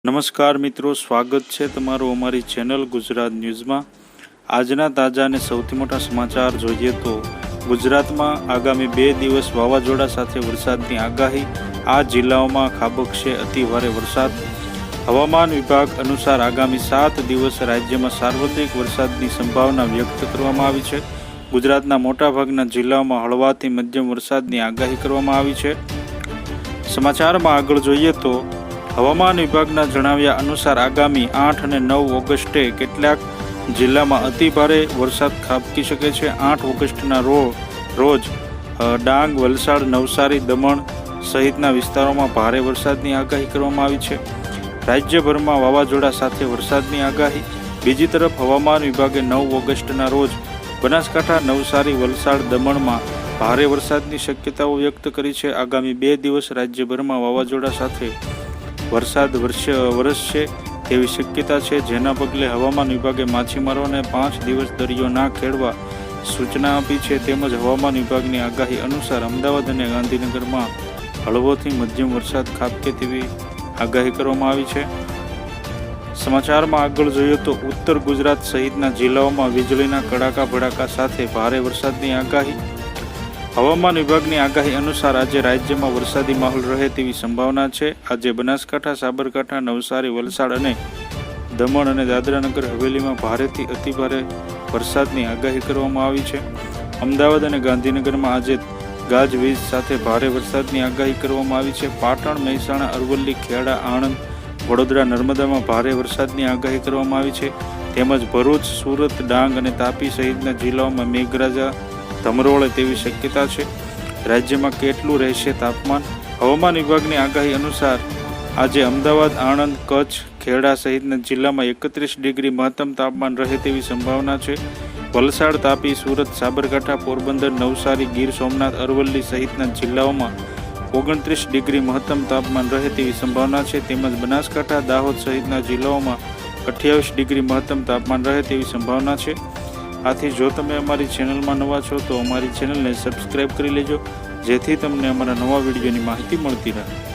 નમસ્કાર મિત્રો, સ્વાગત છે તમારું અમારી ચેનલ ગુજરાત ન્યૂઝમાં। આજના તાજા અને સૌથી મોટા સમાચાર જોઈએ તો ગુજરાતમાં આગામી 2 દિવસ વાવાઝોડા સાથે વરસાદની આગાહી। આ જિલ્લાઓમાં ખાબકશે અતિભારે વરસાદ। હવામાન વિભાગ અનુસાર આગામી 7 દિવસ રાજ્યમાં સાર્વત્રિક વરસાદની સંભાવના વ્યક્ત કરવામાં આવી છે। ગુજરાતના મોટાભાગના જિલ્લાઓમાં હળવાથી મધ્યમ વરસાદની આગાહી કરવામાં આવી છે। સમાચારમાં આગળ જોઈએ તો હવામાન વિભાગના જણાવ્યા અનુસાર આગામી 8 અને 9 ઓગસ્ટે કેટલાક જિલ્લામાં અતિભારે વરસાદ ખાબકી શકે છે। 8 ઓગસ્ટના રોજ ડાંગ, વલસાડ, નવસારી, દમણ સહિતના વિસ્તારોમાં ભારે વરસાદની આગાહી કરવામાં આવી છે। રાજ્યભરમાં વાવાઝોડા સાથે વરસાદની આગાહી। બીજી તરફ હવામાન વિભાગે 9 ઓગસ્ટના રોજ બનાસકાંઠા, નવસારી, વલસાડ, દમણમાં ભારે વરસાદની શક્યતાઓ વ્યક્ત કરી છે। આગામી 2 દિવસ રાજ્યભરમાં વાવાઝોડા સાથે વરસાદ વરસશે તેવી શક્યતા છે, જેના પગલે હવામાન વિભાગે માછીમારોને 5 દિવસ દરિયો ના ખેડવા સૂચના આપી છે। તેમજ હવામાન વિભાગની આગાહી અનુસાર અમદાવાદ અને ગાંધીનગરમાં હળવોથી મધ્યમ વરસાદ ખાબકે તેવી આગાહી કરવામાં આવી છે। સમાચારમાં આગળ જોઈએ તો ઉત્તર ગુજરાત સહિતના જિલ્લાઓમાં વીજળીના કડાકા ભડાકા સાથે ભારે વરસાદની આગાહી। હવામાન વિભાગની આગાહી અનુસાર આજે રાજ્યમાં વરસાદી માહોલ રહે તેવી સંભાવના છે। આજે બનાસકાંઠા, સાબરકાંઠા, નવસારી, વલસાડ અને દમણ અને દાદરાનગર હવેલીમાં ભારેથી અતિભારે વરસાદની આગાહી કરવામાં આવી છે। અમદાવાદ અને ગાંધીનગરમાં આજે ગાજવીજ સાથે ભારે વરસાદની આગાહી કરવામાં આવી છે। પાટણ, મહેસાણા, અરવલ્લી, ખેડા, આણંદ, વડોદરા, નર્મદામાં ભારે વરસાદની આગાહી કરવામાં આવી છે। તેમજ ભરૂચ, સુરત, ડાંગ અને તાપી સહિતના જિલ્લાઓમાં મેઘરાજા ધમરોળે તેવી શક્યતા છે। રાજ્યમાં કેટલું રહેશે તાપમાન? હવામાન વિભાગની આગાહી અનુસાર આજે અમદાવાદ, આણંદ, કચ્છ, ખેડા સહિતના જિલ્લામાં 31 ડિગ્રી મહત્તમ તાપમાન રહે તેવી સંભાવના છે। વલસાડ, તાપી, સુરત, સાબરકાંઠા, પોરબંદર, નવસારી, ગીર સોમનાથ, અરવલ્લી સહિતના જિલ્લાઓમાં 29 ડિગ્રી મહત્તમ તાપમાન રહે તેવી સંભાવના છે। તેમજ બનાસકાંઠા, દાહોદ સહિતના જિલ્લાઓમાં 28 ડિગ્રી મહત્તમ તાપમાન રહે તેવી સંભાવના છે। આથી જો તમે અમારી ચેનલમાં નવા છો તો અમારી ચેનલને સબસ્ક્રાઈબ કરી લેજો, જેથી તમને અમારા નવા વિડીયોની માહિતી મળતી રહે।